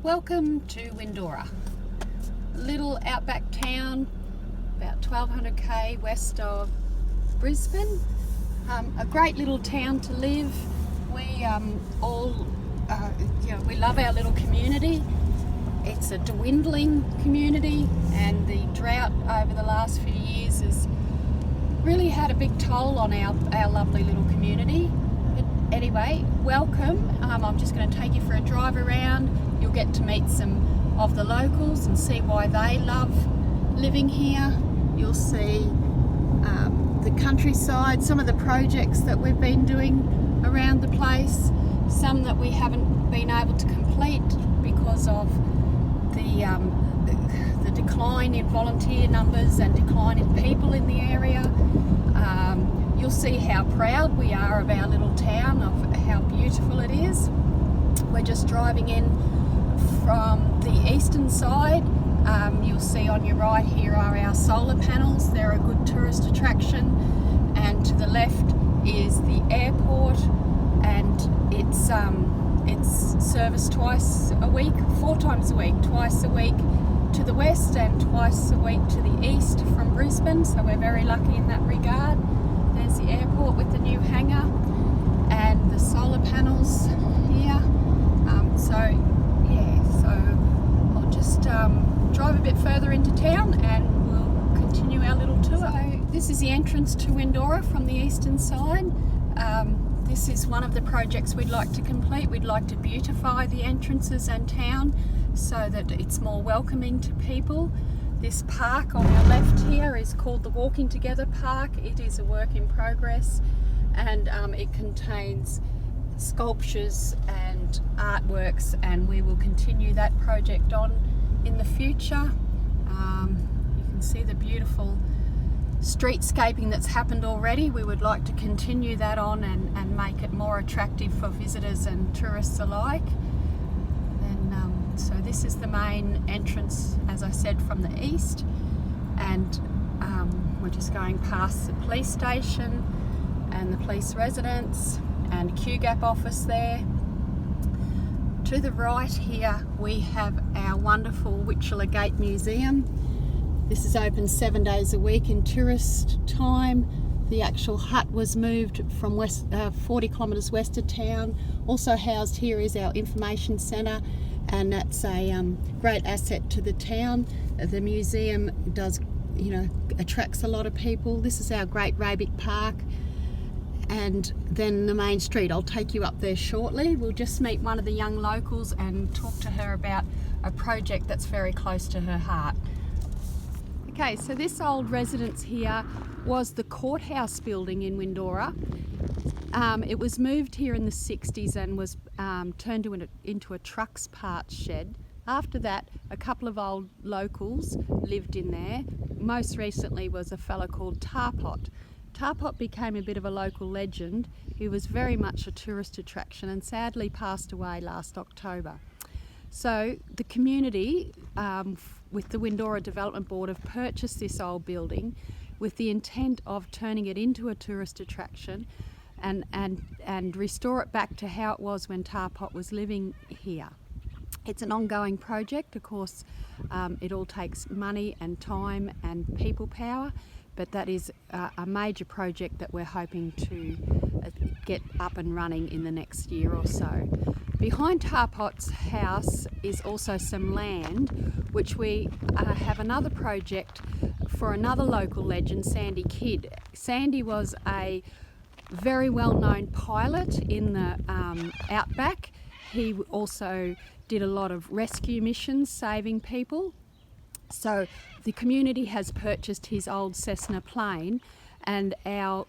Welcome to Windorah, a little outback town about 1200 west of Brisbane. A great little town to live. We we love our little community. It's a dwindling community, and the drought over the last few years has really had a big toll on our lovely little community. But anyway, welcome. I'm just going to take you for a drive around. You'll get to meet some of the locals and see why they love living here. You'll see the countryside, some of the projects that we've been doing around the place, some that we haven't been able to complete because of the decline in volunteer numbers and decline in people in the area. You'll see how proud we are of our little town, of how beautiful it is. We're just driving in from the eastern side. You'll see on your right here are our solar panels. They're a good tourist attraction, and to the left is the airport, and it's serviced twice a week, 4 times a week, twice a week to the west and twice a week to the east from Brisbane, so we're very lucky in that regard. There's the airport with the new hangar and the solar panels here. So I'll just drive a bit further into town and we'll continue our little tour. So this is the entrance to Windorah from the eastern side. This is one of the projects we'd like to complete. We'd like to beautify the entrances and town so that it's more welcoming to people. This park on our left here is called the Walking Together Park. It is a work in progress, and it contains sculptures and artworks, and we will continue that project on in the future. You can see the beautiful streetscaping that's happened already. We would like to continue that on and make it more attractive for visitors and tourists alike. And so this is the main entrance, as I said, from the east, and we're just going past the police station and the police residence and QGAP office there. To the right here we have our wonderful Windorah Gate Museum. This is open 7 days a week in tourist time. The actual hut was moved from 40 kilometres west of town. Also housed here is our information centre, and that's a great asset to the town. The museum attracts a lot of people. This is our great Rabic Park, and then the main street. I'll take you up there shortly. We'll just meet one of the young locals and talk to her about a project that's very close to her heart. Okay, so this old residence here was the courthouse building in Windorah. It was moved here in the 60s and was turned into a trucks parts shed. After that, a couple of old locals lived in there. Most recently was a fellow called Tarpot. Tarpot became a bit of a local legend. He was very much a tourist attraction and sadly passed away last October. So the community, with the Windorah Development Board, have purchased this old building with the intent of turning it into a tourist attraction and restore it back to how it was when Tarpot was living here. It's an ongoing project, of course. It all takes money and time and people power, but that is a major project that we're hoping to get up and running in the next year or so. Behind Tarpot's house is also some land, which we have another project for another local legend, Sandy Kidd. Sandy was a very well-known pilot in the outback. He also did a lot of rescue missions, saving people. So the community has purchased his old Cessna plane, and our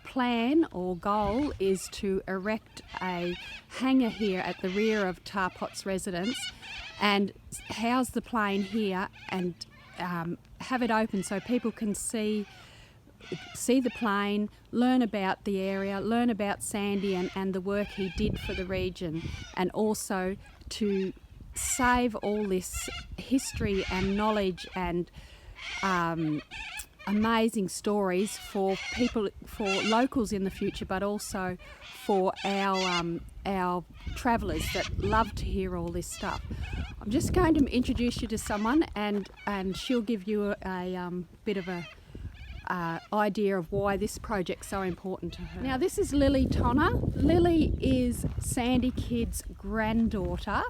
plan or goal is to erect a hangar here at the rear of Tarpot's residence and house the plane here and have it open so people can see the plane, learn about the area, learn about Sandy and the work he did for the region, and also to save all this history and knowledge and amazing stories for people, for locals in the future, but also for our our travellers that love to hear all this stuff. I'm just going to introduce you to someone, and she'll give you a bit of a idea of why this project's so important to her. Now, this is Lily Tonner. Lily is Sandy Kidd's granddaughter.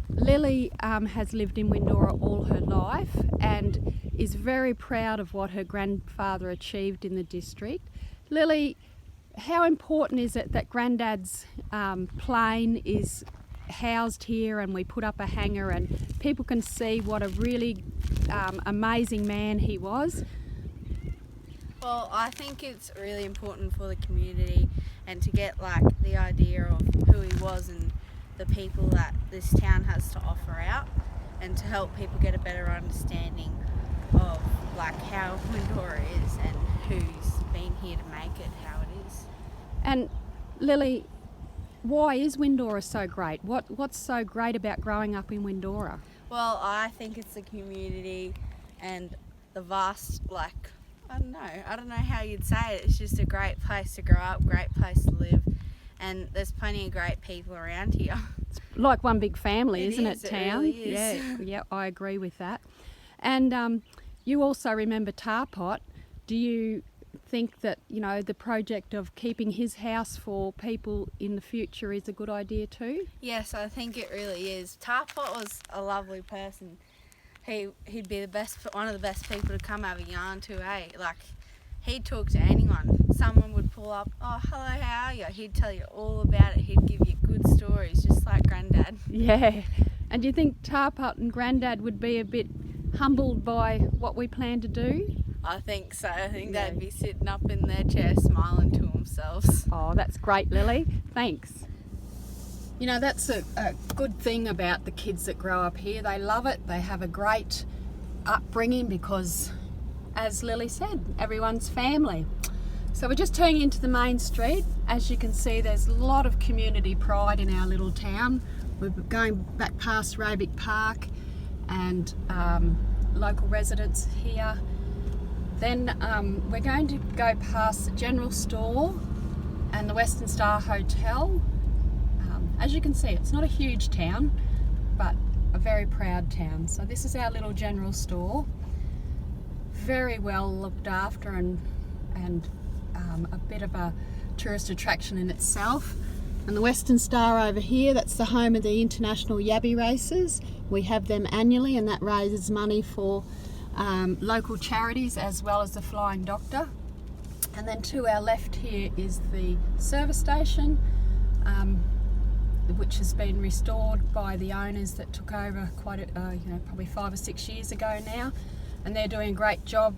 Lily has lived in Windorah all her life and is very proud of what her grandfather achieved in the district. Lily, how important is it that Granddad's plane is housed here, and we put up a hangar and people can see what a really amazing man he was? Well, I think it's really important for the community and to get like the idea of who he was and the people that this town has to offer out, and to help people get a better understanding of like how Windorah is and who's been here to make it how it is. And Lily, why is Windorah so great? What's so great about growing up in Windorah? Well, I think it's the community and the vast, like, I don't know how you'd say it. It's just a great place to grow up, great place to live, and there's plenty of great people around here. It's like one big family, isn't it, town? It really is. Yeah, I agree with that. And you also remember Tarpot. Do you think that, you know, the project of keeping his house for people in the future is a good idea too? Yes, I think it really is. Tarpot was a lovely person. He'd be one of the best people to come have a yarn to, eh? Like, he'd talk to anyone. Someone would pull up, oh, hello, how are you? He'd tell you all about it. He'd give you good stories, just like Granddad. Yeah. And do you think Tarpot and Granddad would be a bit humbled by what we plan to do? I think so. I think they'd be sitting up in their chair smiling to themselves. Oh, that's great, Lily. Thanks. You know, that's a good thing about the kids that grow up here. They love it. They have a great upbringing because, as Lily said, everyone's family. So we're just turning into the main street. As you can see, there's a lot of community pride in our little town. We're going back past Robic Park and local residents here. Then we're going to go past the general store and the Western Star Hotel. As you can see, it's not a huge town, but a very proud town. So this is our little general store. Very well looked after and a bit of a tourist attraction in itself. And the Western Star over here, that's the home of the international yabby races. We have them annually, and that raises money for local charities as well as the Flying Doctor. And then to our left here is the service station, which has been restored by the owners that took over probably 5 or 6 years ago now, and they're doing a great job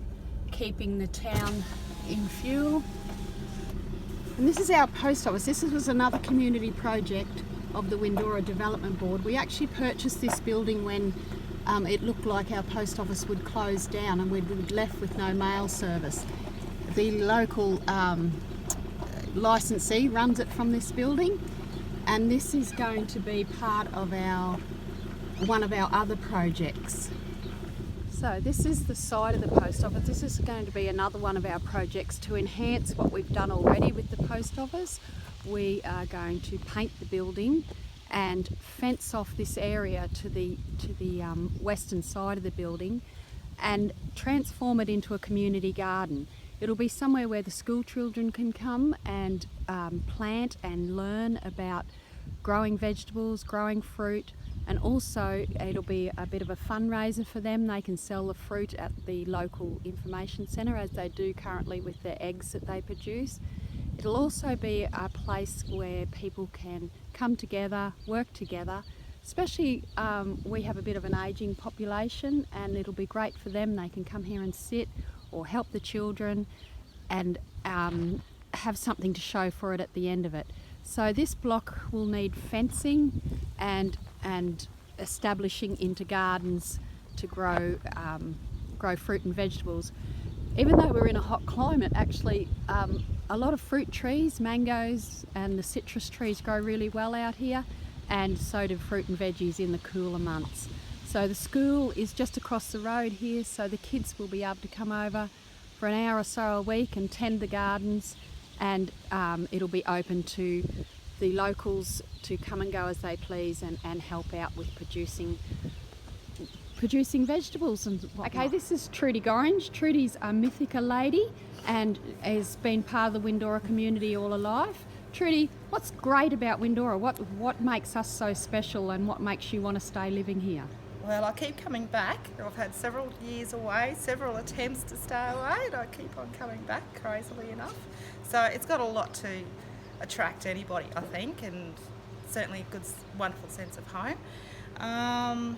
keeping the town in fuel. And this is our post office. This was another community project of the Windorah Development Board. We actually purchased this building when it looked like our post office would close down and we'd be left with no mail service. The local licensee runs it from this building, and this is going to be part of one of our other projects. So this is the side of the post office. This is going to be another one of our projects to enhance what we've done already with the post office. We are going to paint the building and fence off this area to the western side of the building and transform it into a community garden. It'll be somewhere where the school children can come and plant and learn about growing vegetables, growing fruit, and also it'll be a bit of a fundraiser for them. They can sell the fruit at the local information centre, as they do currently with the eggs that they produce. It'll also be a place where people can come together, work together, especially we have a bit of an ageing population, and it'll be great for them. They can come here and sit or help the children and have something to show for it at the end of it. So this block will need fencing and establishing into gardens to grow fruit and vegetables. Even though we're in a hot climate, actually a lot of fruit trees, mangoes and the citrus trees grow really well out here, and so do fruit and veggies in the cooler months. So the school is just across the road here, so the kids will be able to come over for an hour or so a week and tend the gardens, and it'll be open to the locals to come and go as they please and help out with producing vegetables and whatnot. Okay, this is Trudy Gorringe. Trudy's a Mythica lady and has been part of the Windorah community all her life. Trudy, what's great about Windorah? What makes us so special and what makes you want to stay living here? Well, I keep coming back. I've had several years away, several attempts to stay away, and I keep on coming back, crazily enough. So it's got a lot to attract anybody, I think, and certainly a good, wonderful sense of home.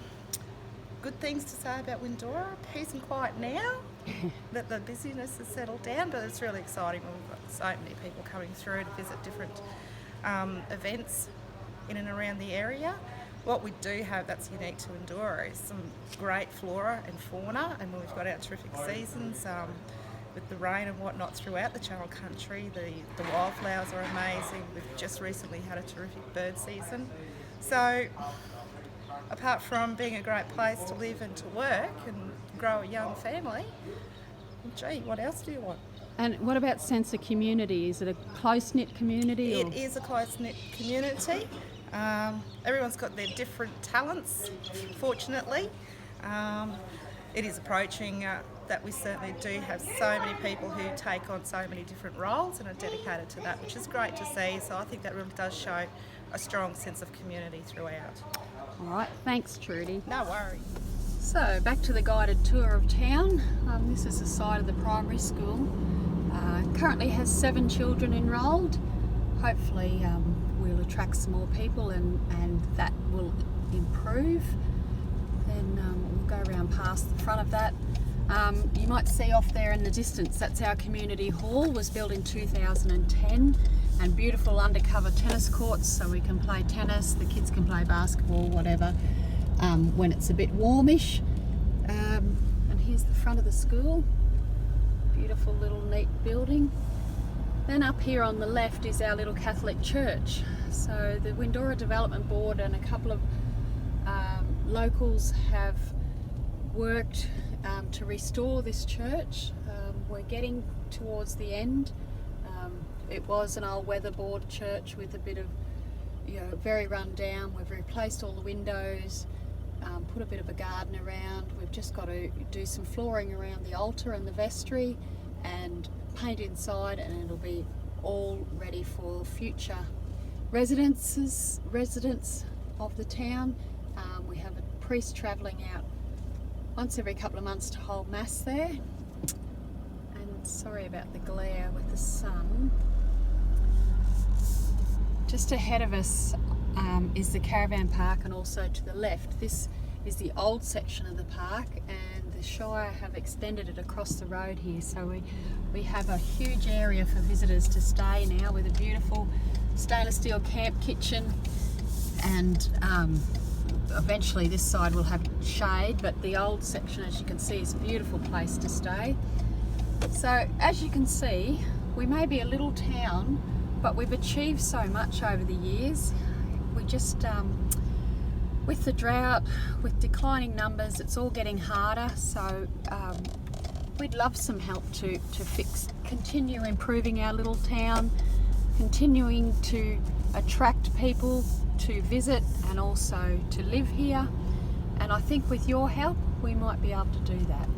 Good things to say about Windorah, peace and quiet now, that the busyness has settled down, but it's really exciting when we've got so many people coming through to visit different events in and around the area. What we do have that's unique to Windorah is some great flora and fauna, and we've got our terrific seasons with the rain and whatnot throughout the Channel Country. The wildflowers are amazing. We've just recently had a terrific bird season. So apart from being a great place to live and to work and grow a young family, gee, what else do you want? And what about sense of community? Is it a close-knit community? It is a close-knit community. Everyone's got their different talents, fortunately. It is approaching that we certainly do have so many people who take on so many different roles and are dedicated to that, which is great to see. So I think that really does show a strong sense of community throughout. All right, thanks Trudy. No worries. So back to the guided tour of town. This is the site of the primary school. Currently has 7 children enrolled. Hopefully we'll attract some more people and that will improve. Then we'll go around past the front of that. You might see off there in the distance, that's our community hall, was built in 2010, and beautiful undercover tennis courts so we can play tennis, the kids can play basketball, whatever, when it's a bit warmish. And here's the front of the school, beautiful little neat building. Then up here on the left is our little Catholic church. So the Windorah Development Board and a couple of locals have worked to restore this church. We're getting towards the end. It was an old weatherboard church with a bit of, very run down. We've replaced all the windows, put a bit of a garden around. We've just got to do some flooring around the altar and the vestry and paint inside, and it'll be all ready for future residents of the town. We have a priest travelling out once every couple of months to hold mass there. And sorry about the glare with the sun. Just ahead of us is the caravan park, and also to the left this is the old section of the park, and the Shire have extended it across the road here, so we have a huge area for visitors to stay now with a beautiful stainless steel camp kitchen, and eventually this side will have shade, but the old section, as you can see, is a beautiful place to stay. So as you can see, we may be a little town, but we've achieved so much over the years. We just with the drought, with declining numbers, it's all getting harder, so we'd love some help to continue improving our little town, continuing to attract people to visit and also to live here, and I think with your help we might be able to do that.